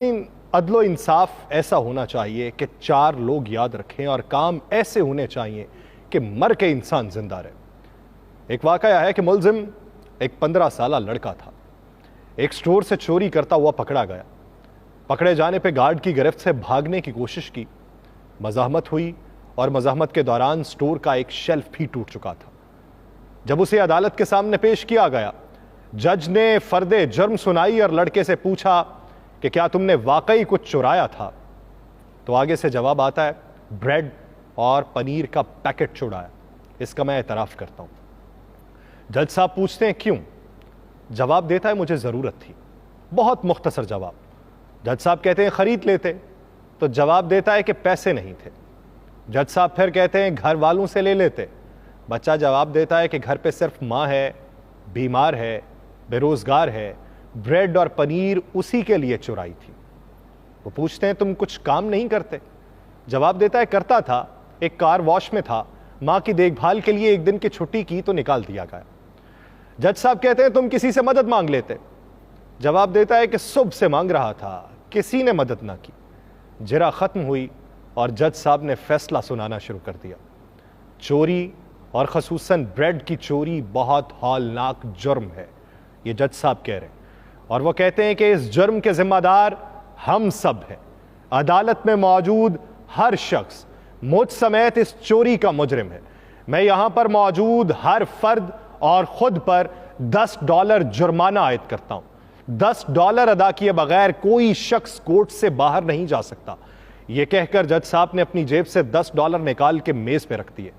अदलो इंसाफ ऐसा होना चाहिए कि 4 लोग याद रखें और काम ऐसे होने चाहिए कि मर के इंसान जिंदा रहे। एक वाकया है कि मुलजिम एक 15 साला लड़का था। एक स्टोर से चोरी करता हुआ पकड़ा गया। पकड़े जाने पे गार्ड की गिरफ्त से भागने की कोशिश की, मज़ाहमत हुई और मज़ाहमत के दौरान स्टोर का एक शेल्फ भी टूट चुका था। जब उसे अदालत के सामने पेश किया गया, जज ने फर्दे जुर्म सुनाई और लड़के से पूछा कि क्या तुमने वाकई कुछ चुराया था? तो आगे से जवाब आता है, ब्रेड और पनीर का पैकेट चुराया, इसका मैं एतराफ़ करता हूं। जज साहब पूछते हैं क्यों? जवाब देता है मुझे ज़रूरत थी। बहुत मुख्तसर जवाब। जज साहब कहते हैं खरीद लेते, तो जवाब देता है कि पैसे नहीं थे। जज साहब फिर कहते हैं घर वालों से ले लेते। बच्चा जवाब देता है कि घर पे सिर्फ माँ है, बीमार है, बेरोज़गार है, ब्रेड और पनीर उसी के लिए चुराई थी। वो पूछते हैं तुम कुछ काम नहीं करते? जवाब देता है करता था, एक कार वॉश में था, माँ की देखभाल के लिए एक दिन की छुट्टी की तो निकाल दिया गया। जज साहब कहते हैं तुम किसी से मदद मांग लेते? जवाब देता है कि सुबह से मांग रहा था, किसी ने मदद ना की। जिरा खत्म हुई और जज साहब ने फैसला सुनाना शुरू कर दिया। चोरी और खसूसन ब्रेड की चोरी बहुत हौलनाक जुर्म है, ये जज साहब कह रहे हैं। और वो कहते हैं कि इस जुर्म के जिम्मेदार हम सब हैं। अदालत में मौजूद हर शख्स मुझ समेत इस चोरी का मुजरिम है। मैं यहां पर मौजूद हर फर्द और खुद पर $10 जुर्माना आयद करता हूं। $10 अदा किए बगैर कोई शख्स कोर्ट से बाहर नहीं जा सकता। यह कहकर जज साहब ने अपनी जेब से $10 निकाल के मेज पे रख दिए।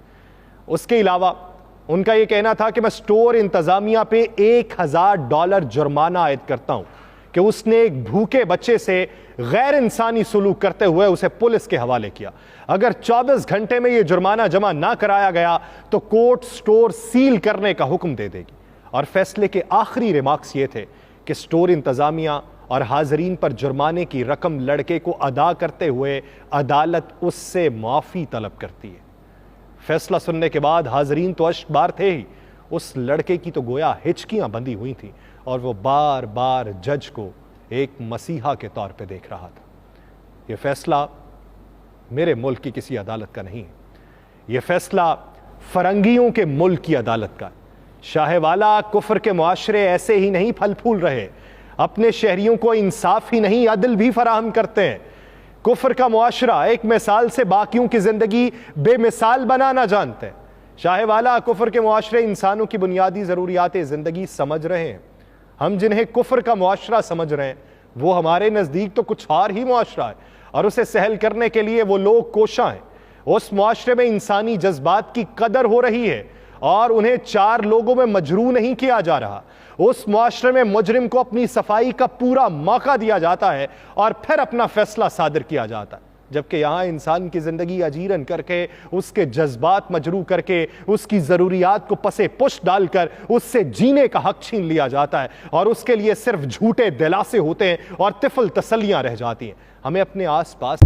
उसके अलावा उनका यह कहना था कि मैं स्टोर इंतजामिया पे $1000 जुर्माना आयद करता हूं कि उसने एक भूखे बच्चे से गैर इंसानी सलूक करते हुए उसे पुलिस के हवाले किया। अगर 24 घंटे में यह जुर्माना जमा ना कराया गया तो कोर्ट स्टोर सील करने का हुक्म दे देगी। और फैसले के आखिरी रिमार्क्स ये थे कि स्टोर इंतजामिया और हाजरीन पर जुर्माने की रकम लड़के को अदा करते हुए अदालत उससे माफी तलब करती है। फैसला सुनने के बाद हाजरीन तो अश्कबार थे ही, उस लड़के की तो गोया हिचकियां बंधी हुई थी और वो बार बार जज को एक मसीहा के तौर पे देख रहा था। यह फैसला मेरे मुल्क की किसी अदालत का नहीं है, यह फैसला फरंगियों के मुल्क की अदालत का है। शाहवाला कुफर के मुआशरे ऐसे ही नहीं फल फूल रहे, अपने शहरियों को इंसाफ ही नहीं अदल भी फराहम करते हैं। कुफर का मुआशरा एक मिसाल से बाकियों की जिंदगी बेमिसाल बनाना जानते हैं। शाहवाला कुफर के मुआशरे इंसानों की बुनियादी ज़रूरियात ज़िंदगी समझ रहे हैं। हम जिन्हें कुफर का मुआशरा समझ रहे हैं वो हमारे नज़दीक तो कुछ और ही मुआशरा है और उसे सहल करने के लिए वो लोग कोशां हैं। उस मुआशरे में इंसानी जज्बात की कदर हो रही है और उन्हें 4 लोगों में मजरू नहीं किया जा रहा। उस मुआशरे में मुजरिम को अपनी सफाई का पूरा मौका दिया जाता है और फिर अपना फैसला सादिर किया जाता है। जबकि यहाँ इंसान की ज़िंदगी अजीरन करके, उसके जज्बात मजरू करके, उसकी ज़रूरियात को पसे पुश डालकर उससे जीने का हक छीन लिया जाता है और उसके लिए सिर्फ झूठे दिलासे होते हैं और तिफल तसल्लियाँ रह जाती हैं। हमें अपने आस पास